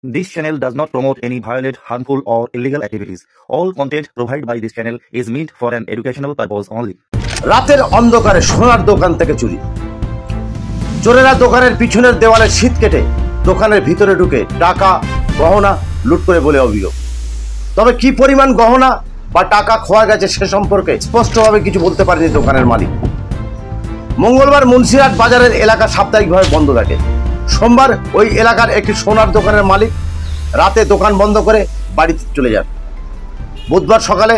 This channel does not promote any violent, harmful, or illegal activities. All content provided by this channel is meant for an educational purpose only. রাতের অন্ধকারে সোনার দোকান থেকে চুরি। চোরেরা দোকানের পিছনের দেওয়ালে শীত কেটে দোকানের ভিতরে ঢুকে টাকা গহনা লুট করে বলে অভিযোগ। তবে কি পরিমাণ গহনা বা টাকা খোয়া গেছে সে সম্পর্কে স্পষ্টভাবে কিছু বলতে পারেনি দোকানের মালিক। মঙ্গলবার মুন্সিরহাট বাজারের এলাকা সাপ্তাহিকভাবে বন্ধ থাকে। সোমবার ওই এলাকার একটি সোনার দোকানের মালিক রাতে দোকান বন্ধ করে বাড়িতে চলে যান। বুধবার সকালে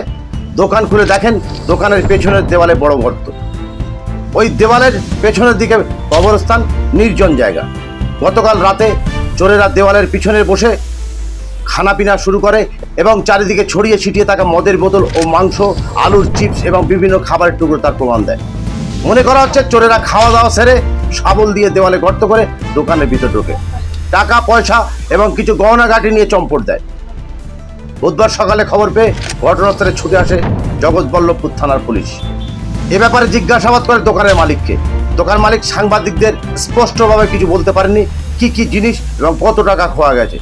দোকান খুলে দেখেন দোকানের পেছনের দেওয়ালে বড় গর্ত। ওই দেওয়ালের পেছনের দিকে কবরস্থান, নির্জন জায়গা। গতকাল রাতে চোরেরা দেওয়ালের পিছনে বসে খানাপিনা শুরু করে এবং চারিদিকে ছড়িয়ে ছিটিয়ে থাকা মদের বোতল ও মাংস, আলুর চিপস এবং বিভিন্ন খাবারের টুকরো তার প্রমাণ দেয়। মনে করা হচ্ছে চোরেরা খাওয়া দাওয়া সেরে শাবল দিয়ে দেওয়ালে গর্ত করে দোকানের ভিতর ঢোকে টাকা পয়সা এবং কিছু গহনাগাটি নিয়ে চম্পট দেয়। বুধবার সকালে খবর পেয়ে ঘটনাস্থলে ছুটে আসে জগৎবল্লভপুর থানার পুলিশ। এ ব্যাপারে জিজ্ঞাসাবাদ করে দোকানের মালিককে। দোকান মালিক সাংবাদিকদের স্পষ্টভাবে কিছু বলতে পারেননি কি কি জিনিস এবং কত টাকা খোয়া গেছে।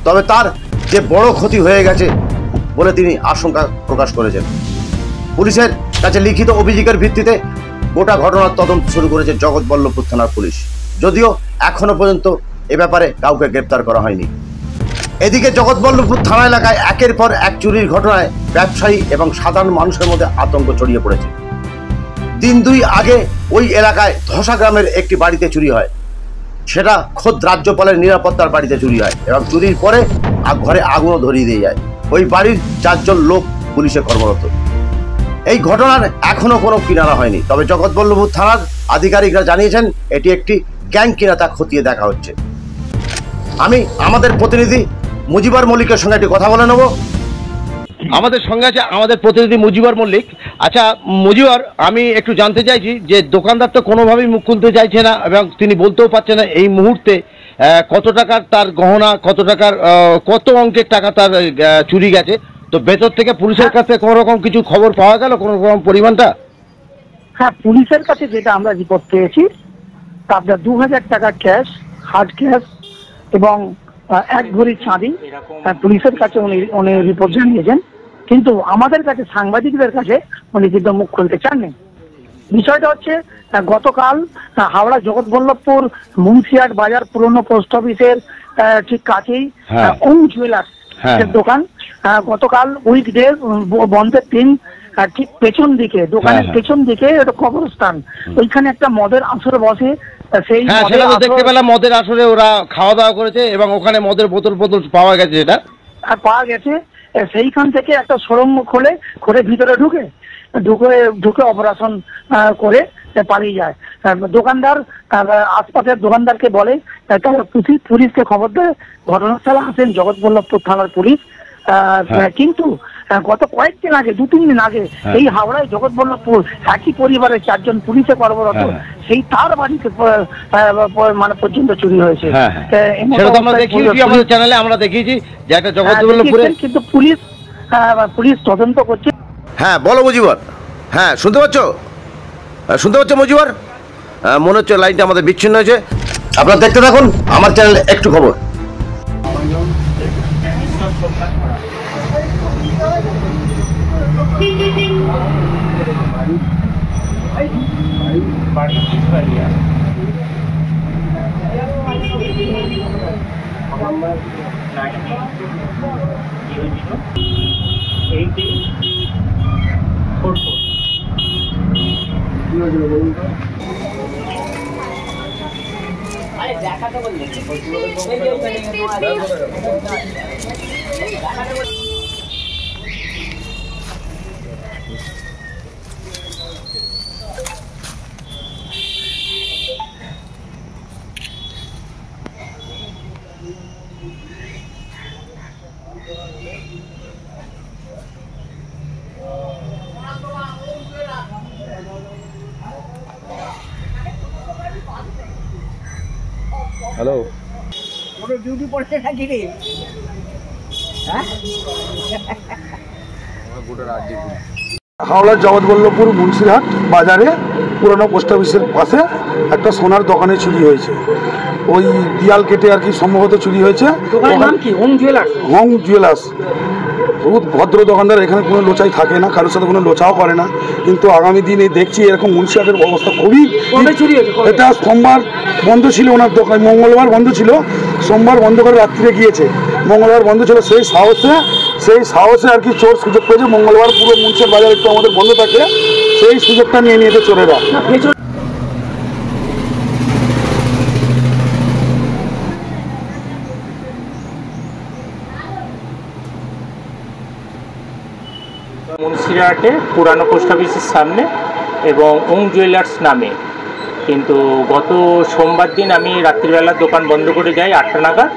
তবে তার যে বড় ক্ষতি হয়ে গেছে বলে তিনি আশঙ্কা প্রকাশ করেছেন। পুলিশের কাছে লিখিত অভিযোগের ভিত্তিতে গোটা ঘটনার তদন্ত শুরু করেছে জগৎবল্লভপুর থানার পুলিশ, যদিও এখনো পর্যন্ত এ ব্যাপারে কাউকে গ্রেপ্তার করা হয়নি। এদিকে জগৎবল্লভপুর থানা এলাকায় একের পর এক চুরির ঘটনায় ব্যবসায়ী এবং সাধারণ মানুষের মধ্যে আতঙ্ক ছড়িয়ে পড়েছে। দিন দুই আগে ওই এলাকায় ধসা গ্রামের একটি বাড়িতে চুরি হয়। সেটা খোদ রাজ্যপালের নিরাপত্তার বাড়িতে চুরি হয় এবং চুরির পরে ঘরে আগুনও ধরিয়ে দিয়ে যায়। ওই বাড়ির 4 জন লোক পুলিশে কর্মরত। এই ঘটনার এখনো কোনো কিনারা হয়নি, তবে জগৎবল্লভপুর থানার আধিকারিকরা জানিয়েছেন এটি একটি গ্যাং কিনা তা খতিয়ে দেখা হচ্ছে। আমি আমাদের প্রতিনিধি মুজিবর মল্লিকের সঙ্গে একটি কথা বলে নেব। আমাদের সঙ্গে আছে আমাদের প্রতিনিধি মুজিবর মল্লিক। আচ্ছা মুজিবর, আমি একটু জানতে চাইছি যে দোকানদার তো কোনোভাবেই মুখ খুলতে চাইছে না এবং তিনি বলতেও পারছেন না এই মুহূর্তে কত টাকার তার গহনা, কত টাকার কত অঙ্কের টাকা তার চুরি গেছে। তো ভেতর থেকে পুলিশের কাছে কোনো রকম কিছু খবর পাওয়া গেল, কোনো রকম পরিমাণটা? হ্যাঁ, পুলিশের কাছে যেটা আমরা রিপোর্ট পেয়েছি আপনার 2000 টাকা ক্যাশ, হার্ড ক্যাশ এবং 1 ভরি চাঁদি পুলিশের কাছে উনি রিপোর্ট জানিয়েছেন। কিন্তু আমাদের কাছে সাংবাদিকদের কাছে উনি কিন্তু মুখ খুলতে চাননি। বিষয়টা হচ্ছে গতকাল হাওড়া জগৎবল্লভপুর মুন্সিরহাট বাজার পুরনো পোস্ট অফিসের ঠিক কাছেই ওম জুয়েলার্স দোকান গতকাল উইকডে বন্ধের দিন ঠিক পেছন দিকে দোকানের পেছন দিকে একটা কবরস্থান, ওইখানে একটা মদের আসর বসে। সেই দেখতে পেলাম মদের আসরে ওরা খাওয়া দাওয়া করেছে এবং ওখানে মদের বোতল পাওয়া গেছে। এটা পাওয়া গেছে। সেইখান থেকে একটা সুড়ঙ্গ খুলে ভিতরে ঢুকে অপারেশন করে পালিয়ে যায়। দোকানদার আশপাশের দোকানদারকে বলে, তারা পুলিশকে খবর দেয়। ঘটনাস্থলে আসেন জগৎবল্লভপুর থানার পুলিশ। কিন্তু গত কয়েকদিন আগে, 2-3 দিন আগে এই হাওড়ায় জগৎবল্লভপুর একই পরিবারের 4 জন পুলিশে কর্মরত সেই তার বাড়িতে মানে পর্যন্ত চুরি হয়েছে। আমরা দেখিয়েছি যে একটা জগৎবল্লভপুরে, কিন্তু পুলিশ তদন্ত করছে। হ্যাঁ বলো মুজিবর। হ্যাঁ শুনতে পাচ্ছ মুজিবর? মনে হচ্ছে লাইনটা আমাদের বিচ্ছিন্ন হয়েছে। আপনারা দেখতে থাকুন আমার চ্যানেলে একটু খবর। হ্যালো, ডিউটি পড়ছে নাকি রে? হাওড়া জগৎবল্লভপুর মুন্সিরহাট বাজারে পুরনো পোস্ট অফিসের পাশে একটা সোনার দোকানে চুরি হয়েছে। ওই দিয়াল কেটে আর কি সম্ভবত চুরি হয়েছে। দোকানের নাম কি? Home jewellers. হোম জুয়েলার্স বহুত ভদ্র দোকানদার, এখানে কোনো লোচাই থাকে না, কারোর সাথে কোনো লোচাও করে না। কিন্তু আগামী দিনে দেখছি এরকম মুন্সিহাটের অবস্থা খুবই। এটা সোমবার বন্ধ ছিল ওনার দোকান, মঙ্গলবার বন্ধ ছিল, সোমবার বন্ধ করে রাত্রিরে গিয়েছে, মঙ্গলবার বন্ধ ছিল। সেই সাহসে আর কি চোর সুযোগ পেয়েছে। মঙ্গলবার পুরো মুন্সিহাট বাজার একটু আমাদের বন্ধ থাকে, সেই সুযোগটা নিয়ে নিয়েছে চোরেরা। মুন্সিরহাটে পুরানো পোস্ট অফিসের সামনে এবং ওং জুয়েলার্স নামে। কিন্তু গত সোমবার দিন আমি রাত্রিবেলা দোকান বন্ধ করে যাই 8টা নাগাদ,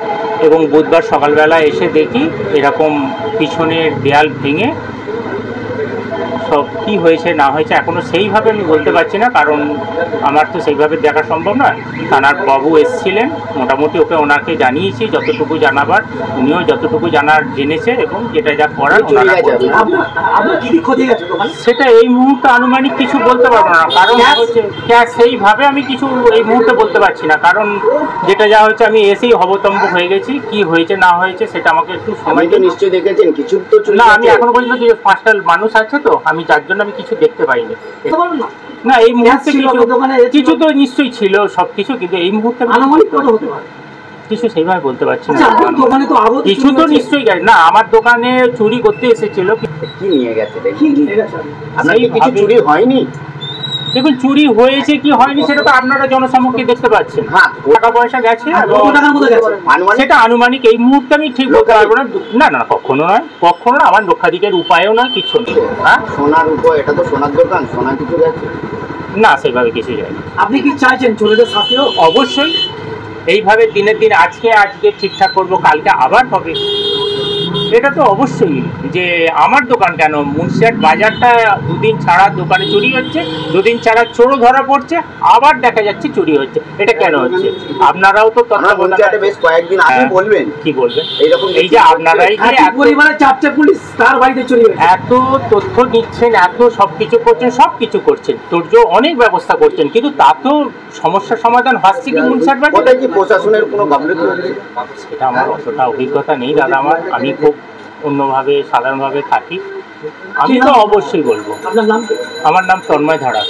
এবং বুধবার সকালবেলা এসে দেখি এরকম পিছনের দেয়াল ভেঙে সব কী হয়েছে না হয়েছে এখনও সেইভাবে আমি বলতে পারছি না, কারণ আমার তো সেইভাবে দেখা সম্ভব নয়। থানার বাবু এসেছিলেন, মোটামুটি ওনাকে জানিয়েছি যতটুকু জানাবার, উনিও যতটুকু জেনেছে এবং যেটা যা করার ওনারা সেটা এই মুহূর্তে আনুমানিক কিছু বলতে পারবো না, কারণ হচ্ছে সেইভাবে আমি কিছু এই মুহূর্তে বলতে পারছি না, কারণ যেটা যা হচ্ছে আমি এসেই হবতম্ব হয়ে গেছি। কি হয়েছে না হয়েছে সেটা আমাকে একটু সময় নিশ্চয়ই দেখেছেন কিছু তো না, আমি এখনো পর্যন্ত যে 5টা মানুষ আছে তো আমি যার জন্য আমি কিছু দেখতে পাইনি। না এই মুহূর্তে কিছু তো নিশ্চয়ই ছিল সবকিছু, কিন্তু এই মুহূর্তে কিছু সেইভাবে বলতে পারছি না। কিছু তো নিশ্চয়ই গেছে না, আমার দোকানে চুরি করতে এসেছিল। কি নিয়ে গেছে? কিছু চুরি হয়নি। দেখুন চুরি হয়েছে কি হয়নি সেটা তো আপনারা জনসমক্ষে দেখতে পাচ্ছেন। টাকা পয়সা গেছে সেটা আনুমানিক এই মুহূর্তে আমি ঠিক বলতে পারবো না। না না কখনো নয়, কখনো না, আমার লক্ষাধিকের উপায়ও নয়, কিছু নেই। হ্যাঁ সোনার উপর, এটা তো সোনার দোকান, সোনা কিছু গেছে না, সেভাবে কিছু যায়। আপনি কি চাইছেন চোরেদের শাস্তি হোক? অবশ্যই এইভাবে দিনের দিন আজকে ঠিকঠাক করবো, কালকে আবার হবে, এটা তো অবশ্যই। যে আমার দোকান কেন, মুন্সিহাট বাজারটা দুদিন ছাড়া দোকানে চুরি হচ্ছে, দুদিন ছাড়া চোরও ধরা পড়ছে, আবার দেখা যাচ্ছে চুরি হচ্ছে, এটা কেন হচ্ছে? আপনারাও তো বেশ কয়েকদিন আগে বলবেন, কি বলবেন? এই যে আপনারাই পরিবারের 4টে পুলিশ তার বাড়িতে চুরি হয়েছে, এত তথ্য নিচ্ছেন, এত সবকিছু করছেন, তোর্য অনেক ব্যবস্থা করছেন, কিন্তু তা তো সমস্যার সমাধান হচ্ছে কি মুন্সিহাট বাজারে? কি প্রশাসনের কোনো গাফিলতি হচ্ছে? সেটা আমার অতটা অভিজ্ঞতা নেই দাদা, আমি খুব অন্যভাবে সাধারণভাবে থাকি, আমি তো অবশ্যই বলবো। আপনার নাম? আমার নাম তন্ময় ধারা।